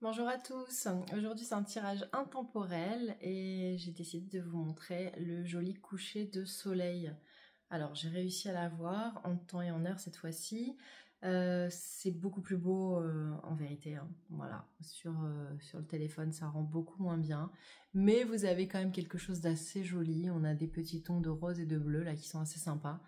Bonjour à tous, aujourd'hui c'est un tirage intemporel et j'ai décidé de vous montrer le joli coucher de soleil. Alors j'ai réussi à l'avoir en temps et en heure cette fois-ci. C'est beaucoup plus beau en vérité, hein. Voilà, sur le téléphone ça rend beaucoup moins bien. Mais vous avez quand même quelque chose d'assez joli, on a des petits tons de rose et de bleu là qui sont assez sympas.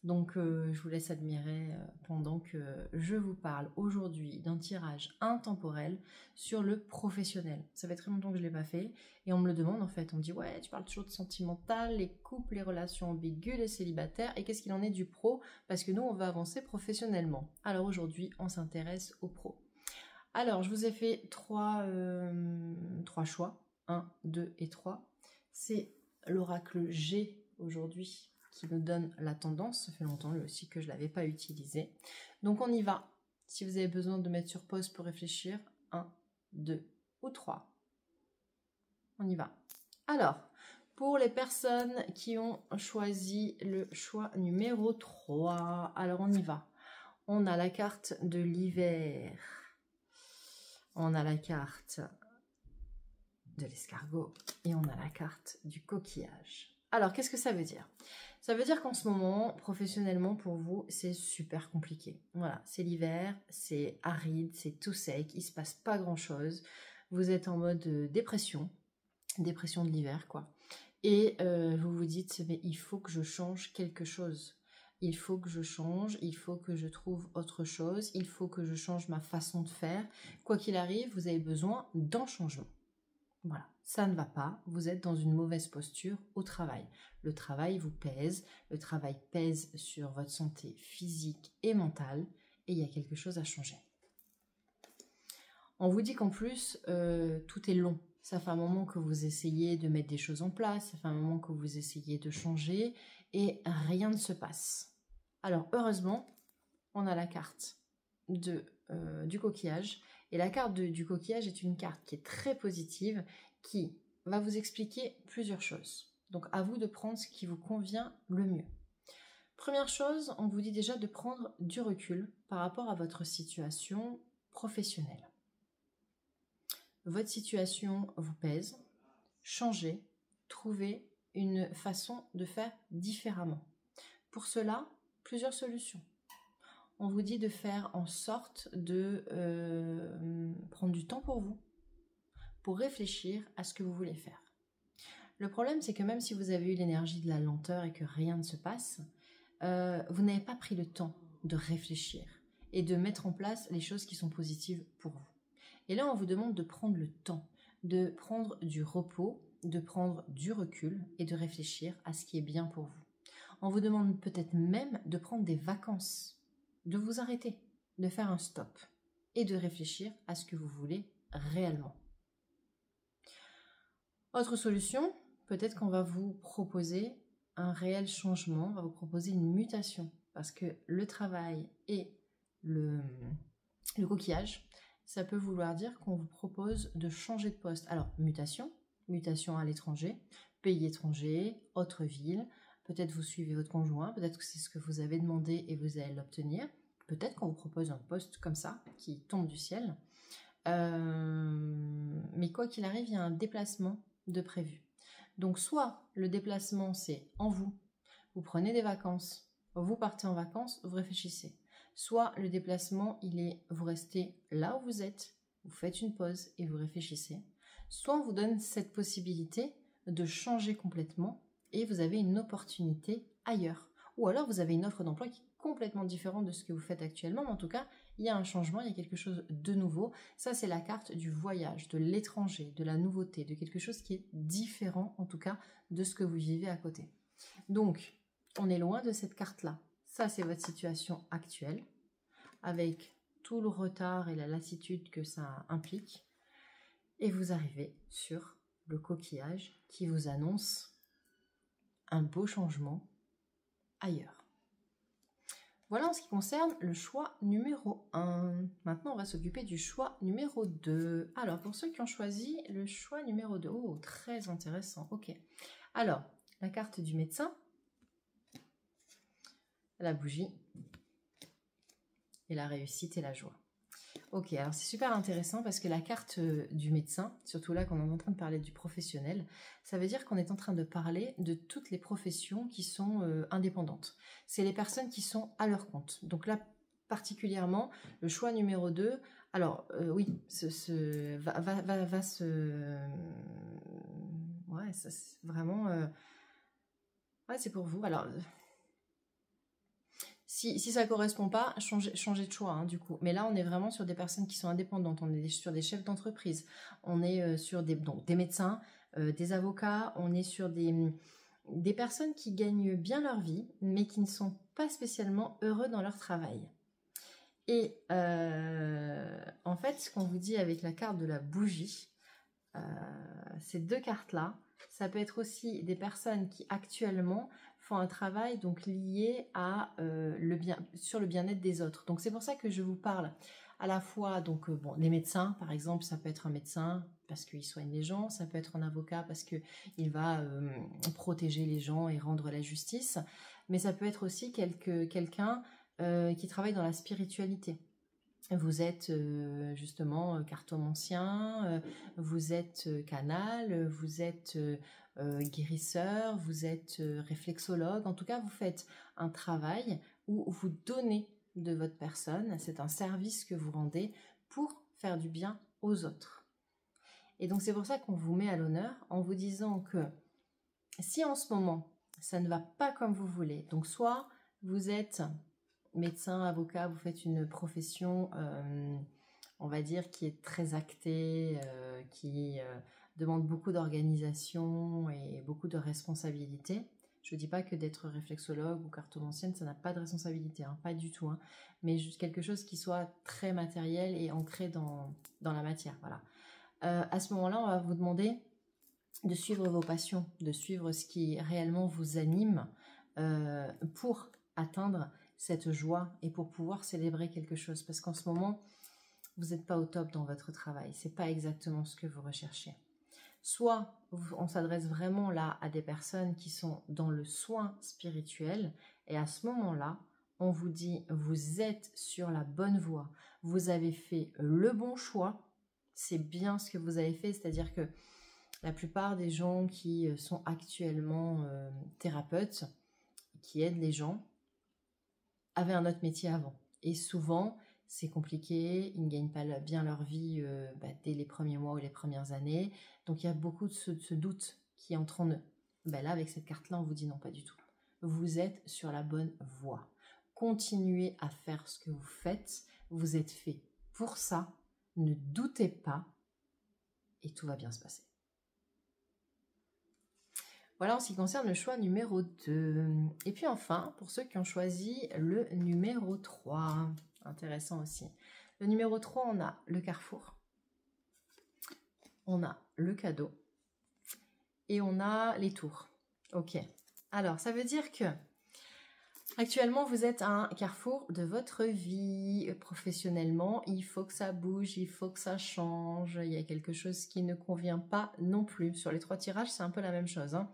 Donc je vous laisse admirer pendant que je vous parle aujourd'hui d'un tirage intemporel sur le professionnel. Ça fait très longtemps que je ne l'ai pas fait et on me le demande en fait. On me dit ouais, tu parles toujours de sentimental, les couples, les relations ambiguës, les célibataires et qu'est-ce qu'il en est du pro? Parce que nous on va avancer professionnellement. Alors aujourd'hui on s'intéresse au pro. Alors je vous ai fait trois choix, 1, 2 et 3. C'est l'oracle G aujourd'hui qui nous donne la tendance. Ça fait longtemps lui aussi que je ne l'avais pas utilisé. Donc on y va. Si vous avez besoin de mettre sur pause pour réfléchir, 1, 2 ou 3. On y va. Alors, pour les personnes qui ont choisi le choix numéro 3, alors on y va. On a la carte de l'hiver. On a la carte de l'escargot et on a la carte du coquillage. Alors, qu'est-ce que ça veut dire? Ça veut dire qu'en ce moment, professionnellement, pour vous, c'est super compliqué. Voilà, c'est l'hiver, c'est aride, c'est tout sec, il se passe pas grand-chose. Vous êtes en mode dépression de l'hiver, quoi. Et vous vous dites, mais il faut que je change quelque chose. Il faut que je change, il faut que je trouve autre chose, il faut que je change ma façon de faire. Quoi qu'il arrive, vous avez besoin d'un changement. Voilà, ça ne va pas, vous êtes dans une mauvaise posture au travail. Le travail vous pèse, le travail pèse sur votre santé physique et mentale, et il y a quelque chose à changer. On vous dit qu'en plus, tout est long. Ça fait un moment que vous essayez de mettre des choses en place, ça fait un moment que vous essayez de changer, et rien ne se passe. Alors, heureusement, on a la carte du coquillage. Et la carte du coquillage est une carte qui est très positive, qui va vous expliquer plusieurs choses. Donc à vous de prendre ce qui vous convient le mieux. Première chose, on vous dit déjà de prendre du recul par rapport à votre situation professionnelle. Votre situation vous pèse, changez, trouvez une façon de faire différemment. Pour cela, plusieurs solutions. On vous dit de faire en sorte de prendre du temps pour vous, pour réfléchir à ce que vous voulez faire. Le problème, c'est que même si vous avez eu l'énergie de la lenteur et que rien ne se passe, vous n'avez pas pris le temps de réfléchir et de mettre en place les choses qui sont positives pour vous. Et là, on vous demande de prendre le temps, de prendre du repos, de prendre du recul et de réfléchir à ce qui est bien pour vous. On vous demande peut-être même de prendre des vacances, de vous arrêter, de faire un stop et de réfléchir à ce que vous voulez réellement. Autre solution, peut-être qu'on va vous proposer un réel changement, on va vous proposer une mutation parce que le travail et le coquillage, ça peut vouloir dire qu'on vous propose de changer de poste. Alors, mutation à l'étranger, pays étranger, autre ville. Peut-être vous suivez votre conjoint, peut-être que c'est ce que vous avez demandé et vous allez l'obtenir. Peut-être qu'on vous propose un poste comme ça, qui tombe du ciel. Mais quoi qu'il arrive, il y a un déplacement de prévu. Donc soit le déplacement, c'est en vous. Vous prenez des vacances, vous partez en vacances, vous réfléchissez. Soit le déplacement, vous restez là où vous êtes, vous faites une pause et vous réfléchissez. Soit on vous donne cette possibilité de changer complètement et vous avez une opportunité ailleurs. Ou alors vous avez une offre d'emploi qui est complètement différente de ce que vous faites actuellement, mais en tout cas, il y a un changement, il y a quelque chose de nouveau. Ça, c'est la carte du voyage, de l'étranger, de la nouveauté, de quelque chose qui est différent, en tout cas, de ce que vous vivez à côté. Donc, on est loin de cette carte-là. Ça, c'est votre situation actuelle, avec tout le retard et la lassitude que ça implique. Et vous arrivez sur le coquillage qui vous annonce un beau changement ailleurs. Voilà en ce qui concerne le choix numéro 1. Maintenant, on va s'occuper du choix numéro 2. Alors, pour ceux qui ont choisi le choix numéro 2, oh, très intéressant, ok. Alors, la carte du médecin, la bougie, et la réussite et la joie. Ok, alors c'est super intéressant parce que la carte du médecin, surtout là qu'on est en train de parler du professionnel, ça veut dire qu'on est en train de parler de toutes les professions qui sont indépendantes. C'est les personnes qui sont à leur compte. Donc là, particulièrement, le choix numéro 2, alors oui, va se... Ouais, ça, c'est vraiment... Ouais, c'est pour vous. Alors, si ça correspond pas, changez de choix, hein, du coup. Mais là, on est vraiment sur des personnes qui sont indépendantes. On est sur des chefs d'entreprise. On est sur donc, des médecins, des avocats. On est sur des personnes qui gagnent bien leur vie, mais qui ne sont pas spécialement heureux dans leur travail. Et en fait, ce qu'on vous dit avec la carte de la bougie, ces deux cartes-là, ça peut être aussi des personnes qui actuellement font un travail donc lié à sur le bien-être des autres. Donc c'est pour ça que je vous parle à la fois donc bon, les médecins par exemple, ça peut être un médecin parce qu'il soigne les gens, ça peut être un avocat parce que il va protéger les gens et rendre la justice, mais ça peut être aussi quelqu'un qui travaille dans la spiritualité. Vous êtes justement cartomancien, vous êtes canal, vous êtes guérisseur, vous êtes réflexologue. En tout cas, vous faites un travail où vous donnez de votre personne. C'est un service que vous rendez pour faire du bien aux autres. Et donc, c'est pour ça qu'on vous met à l'honneur en vous disant que si en ce moment, ça ne va pas comme vous voulez, donc soit vous êtes médecin, avocat, vous faites une profession, on va dire, qui est très actée, qui demande beaucoup d'organisation et beaucoup de responsabilité. Je ne dis pas que d'être réflexologue ou cartomancienne, ça n'a pas de responsabilité, hein, pas du tout, hein, mais juste quelque chose qui soit très matériel et ancré dans la matière. Voilà. À ce moment-là, on va vous demander de suivre vos passions, de suivre ce qui réellement vous anime pour atteindre cette joie et pour pouvoir célébrer quelque chose. Parce qu'en ce moment, vous n'êtes pas au top dans votre travail. C'est pas exactement ce que vous recherchez. Soit on s'adresse vraiment là à des personnes qui sont dans le soin spirituel et à ce moment-là, on vous dit vous êtes sur la bonne voie. Vous avez fait le bon choix. C'est bien ce que vous avez fait, c'est-à-dire que la plupart des gens qui sont actuellement thérapeutes, qui aident les gens, avaient un autre métier avant. Et souvent, c'est compliqué, ils ne gagnent pas bien leur vie dès les premiers mois ou les premières années. Donc il y a beaucoup de ce doute qui entre en eux. Là, avec cette carte-là, on vous dit non, pas du tout. Vous êtes sur la bonne voie. Continuez à faire ce que vous faites. Vous êtes fait pour ça. Ne doutez pas et tout va bien se passer. Voilà en ce qui concerne le choix numéro 2. Et puis enfin, pour ceux qui ont choisi le numéro 3, intéressant aussi. Le numéro 3, on a le carrefour, on a le cadeau et on a les tours. Ok, alors ça veut dire que actuellement vous êtes à un carrefour de votre vie. Professionnellement, il faut que ça bouge, il faut que ça change. Il y a quelque chose qui ne convient pas non plus. Sur les 3 tirages, c'est un peu la même chose, hein.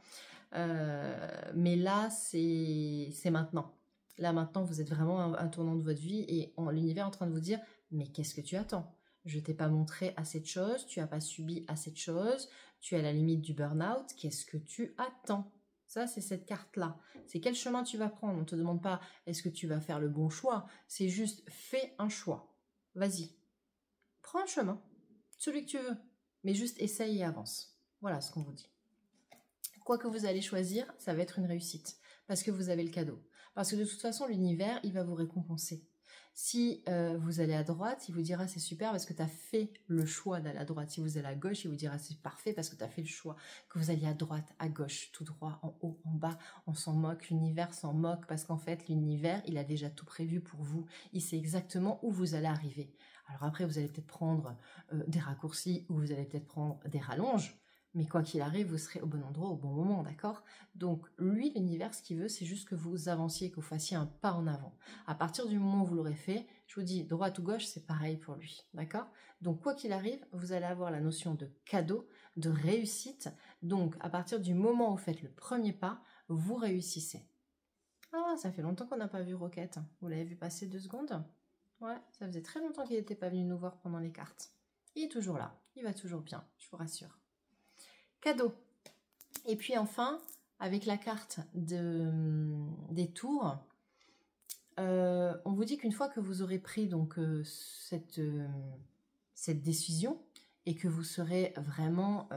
Mais là, c'est maintenant. Là, maintenant, vous êtes vraiment à un tournant de votre vie et l'univers est en train de vous dire « Mais qu'est-ce que tu attends? Je t'ai pas montré assez de choses, tu n'as pas subi assez de choses, tu es à la limite du burn-out, qu'est-ce que tu attends ?» Ça, c'est cette carte-là. C'est quel chemin tu vas prendre. On ne te demande pas est-ce que tu vas faire le bon choix. C'est juste fais un choix. Vas-y. Prends un chemin. Celui que tu veux. Mais juste essaye et avance. Voilà ce qu'on vous dit. Quoi que vous allez choisir, ça va être une réussite. Parce que vous avez le cadeau. Parce que de toute façon, l'univers, il va vous récompenser. Si vous allez à droite, il vous dira c'est super parce que tu as fait le choix d'aller à droite. Si vous allez à gauche, il vous dira c'est parfait parce que tu as fait le choix. Que vous alliez à droite, à gauche, tout droit, en haut, en bas, on s'en moque, l'univers s'en moque parce qu'en fait, l'univers, il a déjà tout prévu pour vous. Il sait exactement où vous allez arriver. Alors après, vous allez peut-être prendre des raccourcis ou vous allez peut-être prendre des rallonges. Mais quoi qu'il arrive, vous serez au bon endroit au bon moment, d'accord? Donc, lui, l'univers, ce qu'il veut, c'est juste que vous avanciez, que vous fassiez un pas en avant. À partir du moment où vous l'aurez fait, je vous dis, droite ou gauche, c'est pareil pour lui, d'accord? Donc, quoi qu'il arrive, vous allez avoir la notion de cadeau, de réussite. Donc, à partir du moment où vous faites le premier pas, vous réussissez. Ah, ça fait longtemps qu'on n'a pas vu Roquette. Vous l'avez vu passer 2 secondes? Ouais, ça faisait très longtemps qu'il n'était pas venu nous voir pendant les cartes. Il est toujours là, il va toujours bien, je vous rassure. Cadeau. Et puis enfin, avec la carte des tours, on vous dit qu'une fois que vous aurez pris donc cette décision et que vous serez vraiment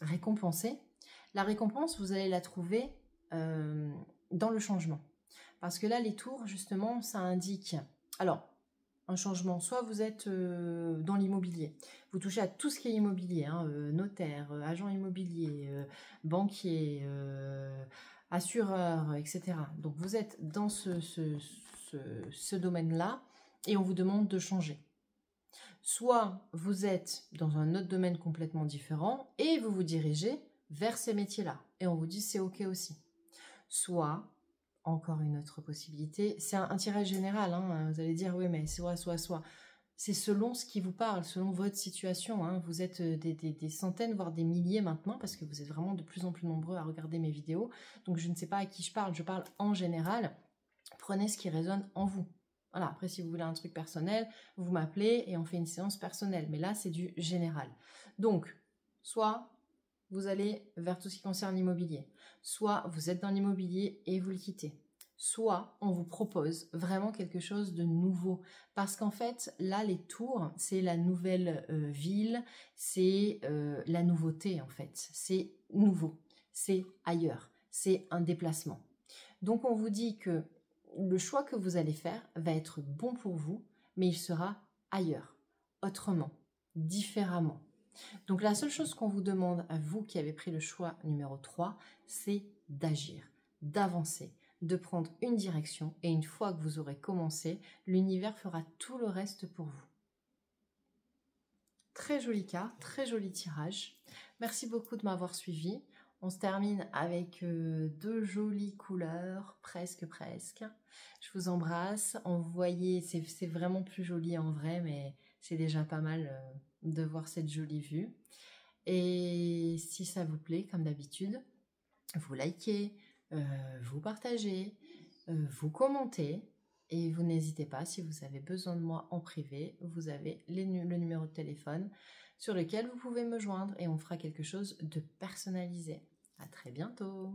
récompensé, la récompense, vous allez la trouver dans le changement. Parce que là, les tours, justement, ça indique... Alors, un changement, soit vous êtes dans l'immobilier, vous touchez à tout ce qui est immobilier, hein, notaire, agent immobilier, banquier, assureur, etc. Donc vous êtes dans ce domaine-là et on vous demande de changer. Soit vous êtes dans un autre domaine complètement différent et vous vous dirigez vers ces métiers-là et on vous dit c'est ok aussi. Soit, encore une autre possibilité, c'est un tirage général, hein, vous allez dire oui mais soit. C'est selon ce qui vous parle, selon votre situation. Hein. Vous êtes des centaines, voire des milliers maintenant, parce que vous êtes vraiment de plus en plus nombreux à regarder mes vidéos. Donc je ne sais pas à qui je parle en général. Prenez ce qui résonne en vous. Voilà, après si vous voulez un truc personnel, vous m'appelez et on fait une séance personnelle. Mais là, c'est du général. Donc, soit vous allez vers tout ce qui concerne l'immobilier, soit vous êtes dans l'immobilier et vous le quittez. Soit on vous propose vraiment quelque chose de nouveau. Parce qu'en fait, là, les tours, c'est la nouvelle ville, c'est la nouveauté en fait. C'est nouveau, c'est ailleurs, c'est un déplacement. Donc on vous dit que le choix que vous allez faire va être bon pour vous, mais il sera ailleurs, autrement, différemment. Donc la seule chose qu'on vous demande à vous qui avez pris le choix numéro 3, c'est d'agir, d'avancer, de prendre une direction et une fois que vous aurez commencé, l'univers fera tout le reste pour vous. Très joli cas, très joli tirage. Merci beaucoup de m'avoir suivi. On se termine avec deux jolies couleurs, presque. Je vous embrasse. On voyait, c'est vraiment plus joli en vrai, mais c'est déjà pas mal de voir cette jolie vue. Et si ça vous plaît, comme d'habitude, vous likez, vous partagez, vous commentez. Et vous n'hésitez pas, si vous avez besoin de moi en privé, vous avez le numéro de téléphone sur lequel vous pouvez me joindre et on fera quelque chose de personnalisé. À très bientôt!